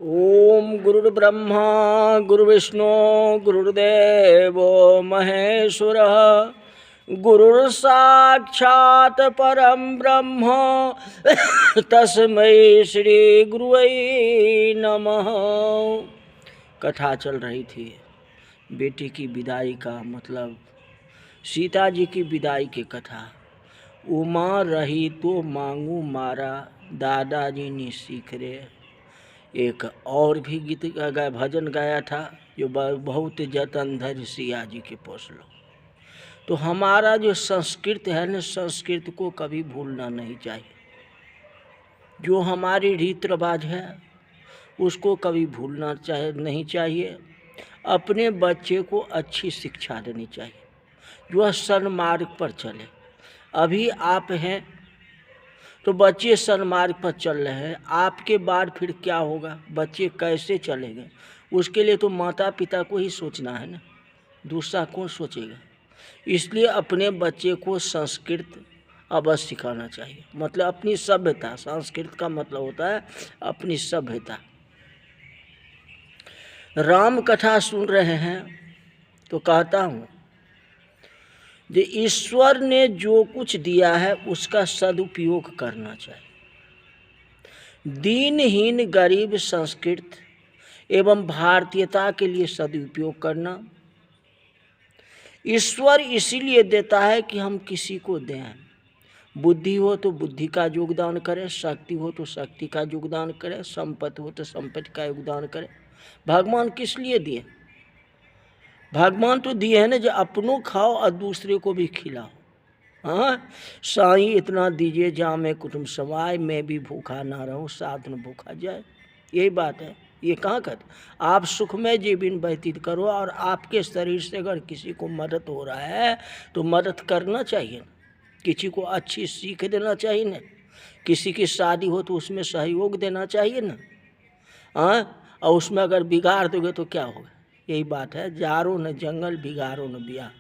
ओम गुरुर्ब्रह्मा गुरुर्विष्णु गुरुर्देव महेश्वरः गुरुर्साक्षात् परम ब्रह्म तस्मै श्री गुरुवे नमः। कथा चल रही थी बेटी की विदाई का, मतलब सीता जी की विदाई की कथा। उमा रही तो मांगू मारा, दादाजी ने सीख रे। एक और भी गीत गाया, भजन गाया था जो बहुत जतन धर सिया जी के पोसलो। तो हमारा जो संस्कृत है ना, संस्कृत को कभी भूलना नहीं चाहिए। जो हमारी रीत रिवाज है उसको कभी भूलना नहीं चाहिए। अपने बच्चे को अच्छी शिक्षा देनी चाहिए, जो सन्मार्ग पर चले। अभी आप हैं तो बच्चे सन्मार्ग पर चल रहे हैं, आपके बाद फिर क्या होगा, बच्चे कैसे चलेंगे, उसके लिए तो माता पिता को ही सोचना है ना, दूसरा कौन सोचेगा। इसलिए अपने बच्चे को संस्कृत अवश्य सिखाना चाहिए, मतलब अपनी सभ्यता। संस्कृत का मतलब होता है अपनी सभ्यता। राम कथा सुन रहे हैं तो कहता हूँ कि ईश्वर ने जो कुछ दिया है उसका सदुपयोग करना चाहिए। दीनहीन गरीब संस्कृत एवं भारतीयता के लिए सदुपयोग करना। ईश्वर इसीलिए देता है कि हम किसी को दें। बुद्धि हो तो बुद्धि का योगदान करें, शक्ति हो तो शक्ति का योगदान करें, संपत्ति हो तो संपत्ति का योगदान करें। भगवान किस लिए दिए? भगवान तो दिए है ना, जो अपनों खाओ और दूसरे को भी खिलाओ। हाँ, साईं इतना दीजिए जामे कुटुंब समाए, मैं भी भूखा ना रहूं साथ में भूखा जाए। यही बात है। ये कहाँ कर, आप सुखमय जीवन व्यतीत करो, और आपके शरीर से अगर किसी को मदद हो रहा है तो मदद करना चाहिए, किसी को अच्छी सीख देना चाहिए ना। किसी की शादी हो तो उसमें सहयोग देना चाहिए ना। हाँ, और उसमें अगर बिगाड़ दोगे तो क्या होगा। यही बात है, जारो न जंगल बिगाड़ो न ब्याह।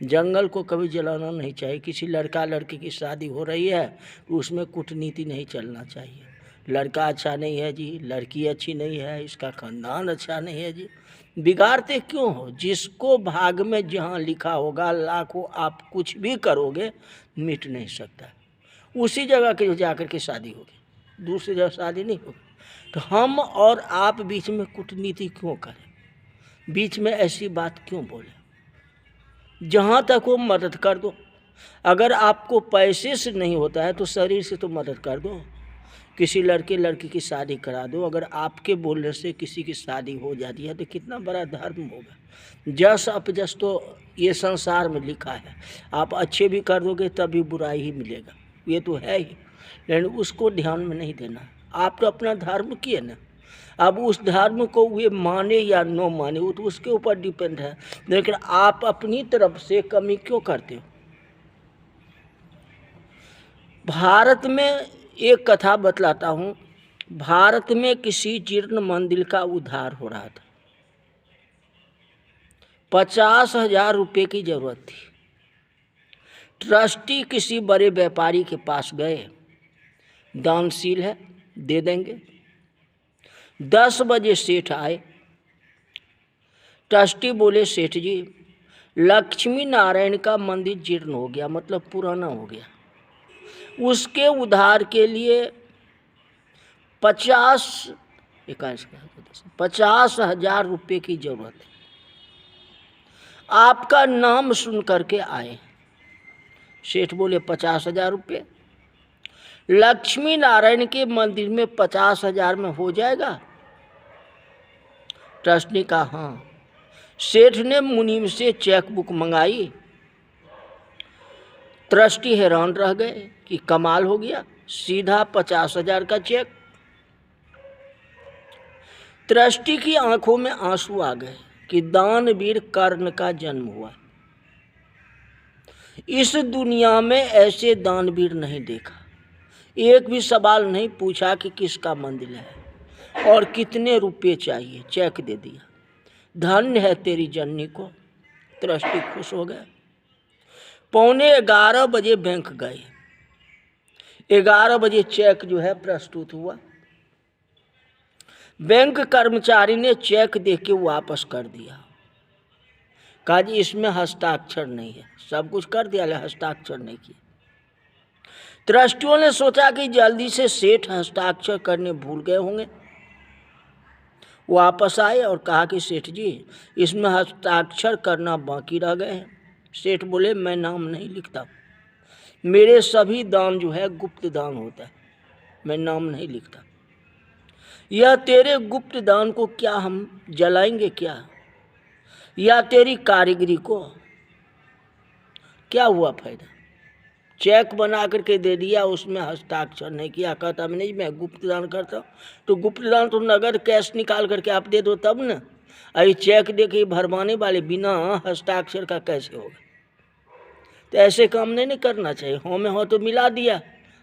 जंगल को कभी जलाना नहीं चाहिए। किसी लड़का लड़की की शादी हो रही है तो उसमें कूटनीति नहीं चलना चाहिए। लड़का अच्छा नहीं है जी, लड़की अच्छी नहीं है, इसका खानदान अच्छा नहीं है जी, बिगाड़ते क्यों हो। जिसको भाग में जहाँ लिखा होगा, लाखों आप कुछ भी करोगे मिट नहीं सकता। उसी जगह के जाकर के शादी होगी, दूसरी जगह शादी नहीं होगी। तो हम और आप बीच में कूटनीति क्यों करें, बीच में ऐसी बात क्यों बोले। जहाँ तक हो मदद कर दो। अगर आपको पैसे से नहीं होता है तो शरीर से तो मदद कर दो। किसी लड़के लड़की की शादी करा दो। अगर आपके बोलने से किसी की शादी हो जाती है तो कितना बड़ा धर्म होगा। जस अपजस तो ये संसार में लिखा है। आप अच्छे भी कर दोगे तभी बुराई ही मिलेगा, ये तो है ही। लेकिन उसको ध्यान में नहीं देना। आप तो अपना धर्म किए ना, अब उस धर्म को वे माने या न माने वो तो उसके ऊपर डिपेंड है। लेकिन आप अपनी तरफ से कमी क्यों करते हो। भारत में एक कथा बतलाता हूँ। भारत में किसी जीर्ण मंदिर का उद्धार हो रहा था। 50,000 रुपये की जरूरत थी। ट्रस्टी किसी बड़े व्यापारी के पास गए, दानशील है, दे देंगे। 10 बजे सेठ आए। ट्रस्टी बोले, सेठ जी लक्ष्मी नारायण का मंदिर जीर्ण हो गया, मतलब पुराना हो गया, उसके उद्धार के लिए 50,000 रुपये की जरूरत है। आपका नाम सुन करके आए। सेठ बोले 50,000 रुपये लक्ष्मी नारायण के मंदिर में 50,000 में हो जाएगा? ट्रस्टी का हाँ। सेठ ने मुनीम से चेक बुक मंगाई। ट्रस्टी हैरान रह गए कि कमाल हो गया, सीधा 50,000 का चेक। ट्रस्टी की आंखों में आंसू आ गए कि दानवीर कर्ण का जन्म हुआ। इस दुनिया में ऐसे दानवीर नहीं देखा। एक भी सवाल नहीं पूछा कि किसका मंदिर है और कितने रुपए चाहिए, चेक दे दिया। धन्य है तेरी जननी को। ट्रस्टी खुश हो गए। 11:15 बजे बैंक गए। 11 बजे चेक जो है प्रस्तुत हुआ। बैंक कर्मचारी ने चेक देख के वापस कर दिया। कहा जी इसमें हस्ताक्षर नहीं है। सब कुछ कर दिया लेकिन हस्ताक्षर नहीं किया। ट्रस्टियों ने सोचा कि जल्दी से सेठ हस्ताक्षर करने भूल गए होंगे। वापस आए और कहा कि सेठ जी इसमें हस्ताक्षर करना बाकी रह गए हैं। सेठ बोले मैं नाम नहीं लिखता, मेरे सभी दान जो है गुप्त दान होता है, मैं नाम नहीं लिखता। यह तेरे गुप्त दान को क्या हम जलाएंगे क्या, या तेरी कारीगरी को क्या हुआ फायदा। चेक बना करके दे दिया, उसमें हस्ताक्षर नहीं किया। कहता नहीं मैं गुप्त दान करता हूँ। तो गुप्त दान तो नगद कैश निकाल करके आप दे दो तब न। अरे चेक दे के भरवाने वाले बिना हस्ताक्षर का कैसे होगा। तो ऐसे काम नहीं करना चाहिए। हो में हो तो मिला दिया,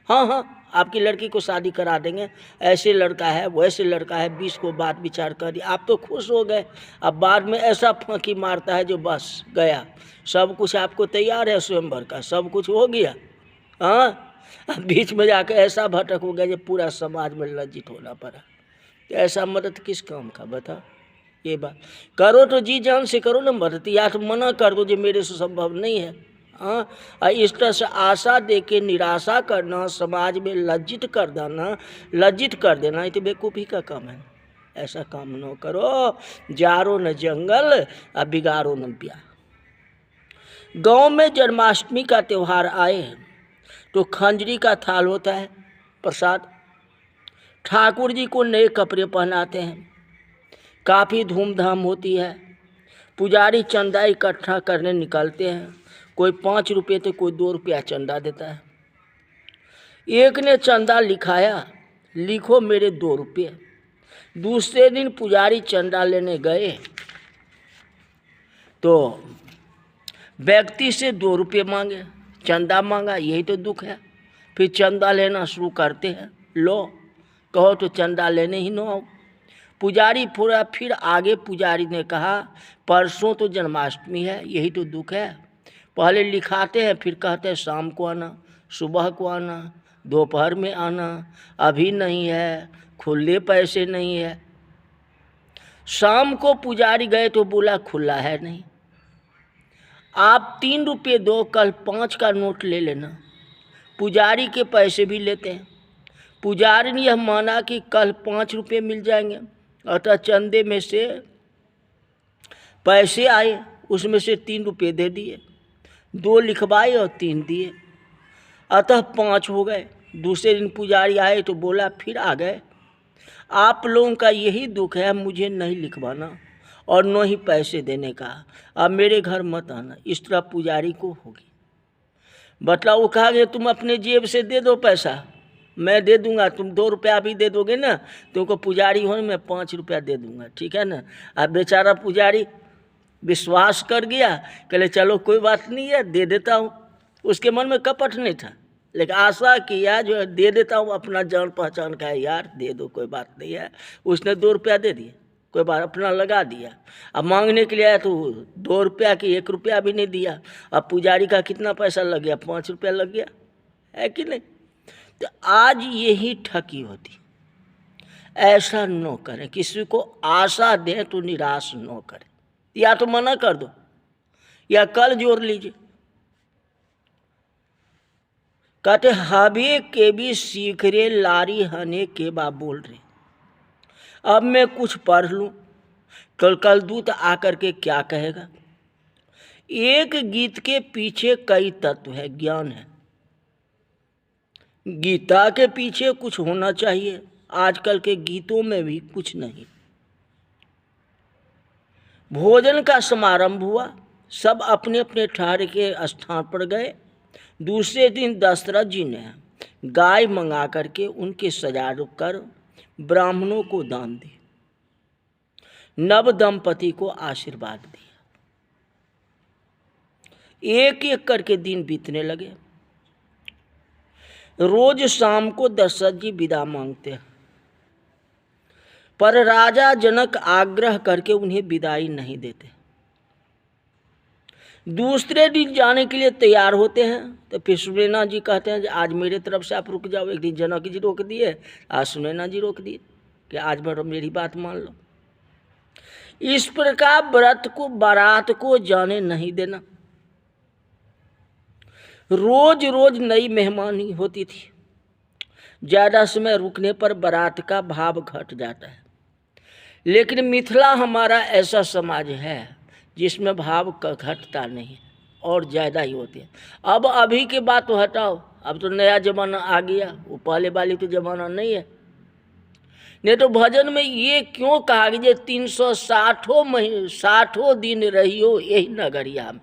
हाँ हाँ आपकी लड़की को शादी करा देंगे, ऐसे लड़का है वैसे लड़का है, 20 को बात विचार कर दिया, आप तो खुश हो गए। अब बाद में ऐसा फांकी मारता है जो बस गया, सब कुछ आपको तैयार है स्वयंवर का, सब कुछ हो गया, हाँ बीच में जाकर ऐसा भटक हो गया जो पूरा समाज में लज्जित होना पड़ा। तो ऐसा मदद किस काम का बता। ये बात करो तो जी जान से करो ना मदद, या तो मना कर दो जो मेरे से संभव नहीं है। हाँ इस तरह से आशा दे के निराशा करना, समाज में लज्जित कर देना ये तो बेवकूफ़ी का काम है। ऐसा काम न करो। जारो न जंगल और बिगाड़ो न ब्याह। गांव में जन्माष्टमी का त्यौहार आए तो खंजरी का थाल होता है प्रसाद। ठाकुर जी को नए कपड़े पहनाते हैं, काफ़ी धूमधाम होती है। पुजारी चंदा इकट्ठा करने निकलते हैं। कोई 5 रुपये तो कोई 2 रुपया चंदा देता है। एक ने चंदा लिखाया, लिखो मेरे 2 रुपये। दूसरे दिन पुजारी चंदा लेने गए तो व्यक्ति से 2 रुपये मांगे, चंदा मांगा, यही तो दुख है। फिर चंदा लेना शुरू करते हैं, लो कहो तो चंदा लेने ही न आओ। पुजारी पूरा फिर आगे पुजारी ने कहा परसों तो जन्माष्टमी है, यही तो दुख है। पहले लिखाते हैं फिर कहते हैं शाम को आना, सुबह को आना, दोपहर में आना, अभी नहीं है, खुले पैसे नहीं है। शाम को पुजारी गए तो बोला खुला है नहीं, आप 3 रुपये दो, कल 5 का नोट ले लेना। पुजारी के पैसे भी लेते हैं। पुजारी ने यह माना कि कल 5 रुपये मिल जाएंगे, अतः चंदे में से पैसे आए, उसमें से 3 रुपये दे दिए, 2 लिखवाए और 3 दिए, अतः 5 हो गए। दूसरे दिन पुजारी आए तो बोला फिर आ गए, आप लोगों का यही दुख है, मुझे नहीं लिखवाना और न ही पैसे देने का, अब मेरे घर मत आना। इस तरह पुजारी को होगी। बतलाओ, वो कहा कि तुम अपने जेब से दे दो पैसा, मैं दे दूंगा, तुम 2 रुपया भी दे दोगे ना, तुमको पुजारी हो मैं 5 रुपया दे दूंगा, ठीक है ना। अब बेचारा पुजारी विश्वास कर गया, कहले चलो कोई बात नहीं है, दे देता हूँ। उसके मन में कपट नहीं था, लेकिन आशा किया जो है दे देता हूँ, अपना जान पहचान का है यार, दे दो कोई बात नहीं है। उसने 2 रुपया दे दिया, कोई बात, अपना लगा दिया। अब मांगने के लिए आया तो 2 रुपया की 1 रुपया भी नहीं दिया। अब पुजारी का कितना पैसा लग गया, 5 रुपया लग गया, है कि नहीं। तो आज यही ठगी होती। ऐसा न करें, किसी को आशा दें तो निराश न करें, या तो मना कर दो या कल जोड़ लीजिए। कहते हबे के भी सीख रे लारी हने के बा बोल रहे। अब मैं कुछ पढ़ लूँ, कल दूत आकर के क्या कहेगा। एक गीत के पीछे कई तत्व है, ज्ञान है। गीता के पीछे कुछ होना चाहिए, आजकल के गीतों में भी कुछ नहीं। भोजन का समारंभ हुआ, सब अपने अपने ठहर के स्थान पर गए। दूसरे दिन दशरथ जी ने गाय मंगा करके उनके सजा कर ब्राह्मणों को दान दी, नव दंपति को आशीर्वाद दिया। एक एक करके दिन बीतने लगे। रोज शाम को दशरथ जी विदा मांगते हैं, पर राजा जनक आग्रह करके उन्हें विदाई नहीं देते। दूसरे दिन जाने के लिए तैयार होते हैं तो फिर सुनैना जी कहते हैं आज मेरे तरफ से आप रुक जाओ। एक दिन जनक जी रोक दिए, आज सुनैना जी रोक दिए कि आज भर मेरी बात मान लो। इस प्रकार व्रत को, बारात को जाने नहीं देना। रोज रोज नई मेहमानी होती थी। ज़्यादा समय रुकने पर बारात का भाव घट जाता है। लेकिन मिथिला हमारा ऐसा समाज है जिसमें भाव घटता नहीं और ज़्यादा ही होते हैं। अब अभी की बात तो हटाओ, अब तो नया ज़माना आ गया, वो पहले वाली तो ज़माना नहीं है। नहीं तो भजन में ये क्यों कहा कि 360 दिन रहियो यही नगरिया में।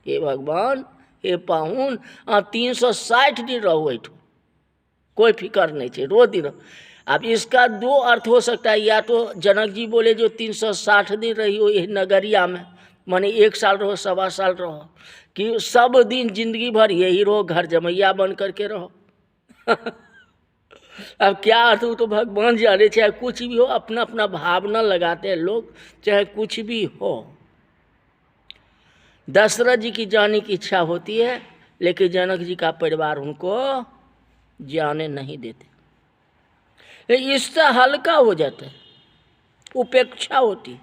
हे भगवान, हे पाहुन, 360 दिन रहो ऐठो, कोई फिक्र नहीं चाहिए, रो दिन। अब इसका दो अर्थ हो सकता है। या तो जनक जी बोले जो 360 दिन रहियो यही नगरिया में, माने 1 साल रहो, 1.25 साल रहो, कि सब दिन जिंदगी भर यही रहो, घर जमैया बन करके रहो। अब क्या अर्थ हो तो भगवान जाने, चाहे कुछ भी हो, अपना अपना भावना लगाते हैं लोग, चाहे कुछ भी हो। दशरथ जी की जाने की इच्छा होती है, लेकिन जनक जी का परिवार उनको जाने नहीं देते। इससे हल्का हो जाता है, उपेक्षा होती है,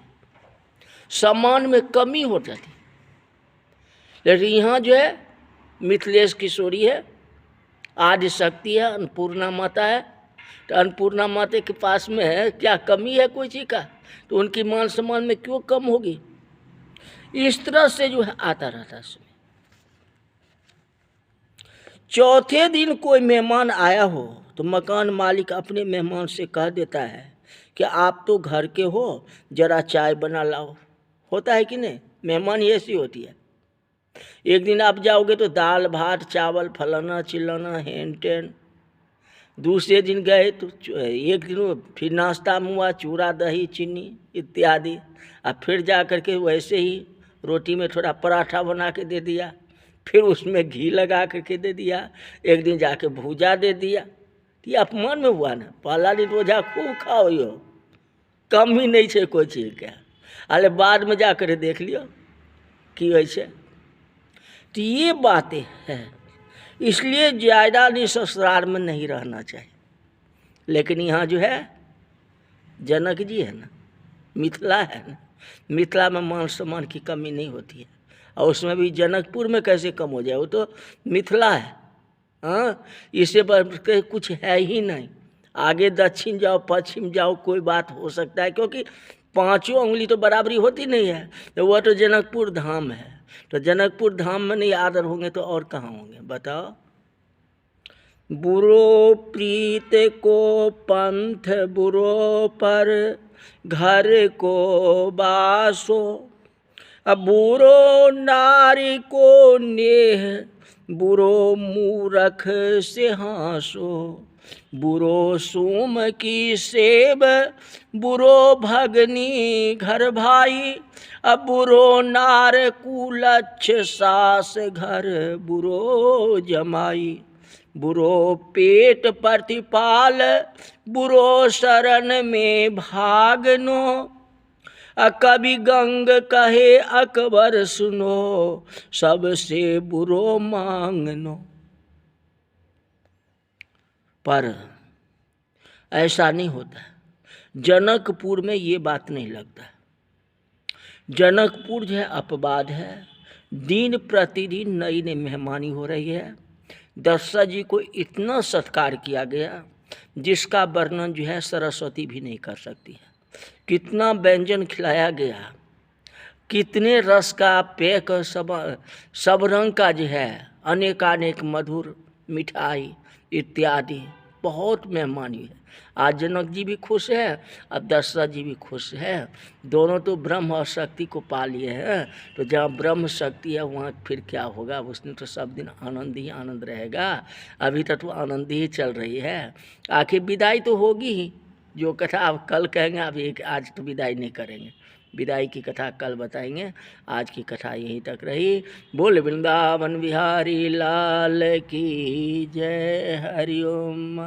सम्मान में कमी हो जाती है। लेकिन यहाँ जो है मिथिलेश किशोरी है, आदि शक्ति है, अन्नपूर्णा माता है। तो अन्नपूर्णा माता के पास में है क्या कमी है कोई चीज़ का, तो उनकी मान सम्मान में क्यों कम होगी। इस तरह से जो है आता रहता है। चौथे दिन कोई मेहमान आया हो तो मकान मालिक अपने मेहमान से कह देता है कि आप तो घर के हो, जरा चाय बना लाओ। होता है कि नहीं, मेहमान ऐसी होती है। एक दिन आप जाओगे तो दाल भात चावल फलाना चिलाना हेन टेन। दूसरे दिन गए तो एक दिन फिर नाश्ता में हुआ चूड़ा दही चीनी इत्यादि। अब फिर जा कर के वैसे ही रोटी में थोड़ा पराठा बना के दे दिया, फिर उसमें घी लगा करके दे दिया, एक दिन जाके भूजा दे दिया। ये अपमान में हुआ ना। पहला दिन रोजा खूब खाओ यो, कम ही नहीं है कोई चीज़ का। अरे बाद में जा कर देख लियो कि वैसे। तो ये बातें हैं, इसलिए ज़्यादा नहीं ससुराल में नहीं रहना चाहिए। लेकिन यहाँ जो है जनक जी है ना, मिथिला है ना, मिथिला में मान सम्मान की कमी नहीं होती है। और उसमें भी जनकपुर में कैसे कम हो जाए, वो तो मिथिला है। हाँ, इससे बढ़ के कुछ है ही नहीं। आगे दक्षिण जाओ पश्चिम जाओ कोई बात हो सकता है, क्योंकि 5 उंगली तो बराबरी होती नहीं है। तो वह तो जनकपुर धाम है, तो जनकपुर धाम में नहीं आदर होंगे तो और कहाँ होंगे बताओ। बुरो प्रीत को पंथ बुरो पर घर को बासो, अब बुरो नारी को नेह बुरो मूरख से हासो, बुरो सूम की सेब बुरो भगनी घर भाई, अब बुरो नार कुलच्छ सास घर बुरो जमाई, बुरो पेट प्रतिपाल बुरो शरण में भागनो, कभी गंग कहे अकबर सुनो सबसे बुरो मांगनो। पर ऐसा नहीं होता। जनकपुर में ये बात नहीं लगता। जनकपुर जो है अपवाद है। दिन प्रतिदिन नई नई मेहमानी हो रही है। दशरथ जी को इतना सत्कार किया गया जिसका वर्णन जो है सरस्वती भी नहीं कर सकती है। कितना व्यंजन खिलाया गया, कितने रस का पेय का सब रंग का जो है अनेकानेक मधुर मिठाई इत्यादि, बहुत मेहमानी है। आज जनक जी भी खुश है, अब दशरथ जी भी खुश है। दोनों तो ब्रह्म और शक्ति को पा लिए हैं। तो जहाँ ब्रह्म शक्ति है वहाँ फिर क्या होगा, उसमें तो सब दिन आनंद ही आनंद रहेगा। अभी तक तो आनंद ही चल रही है। आखिर विदाई तो होगी ही। जो कथा आप कल कहेंगे, आप आज तो विदाई नहीं करेंगे, विदाई की कथा कल बताएंगे। आज की कथा यहीं तक रही। बोल वृंदावन बिहारी लाल की जय। हरि ओम।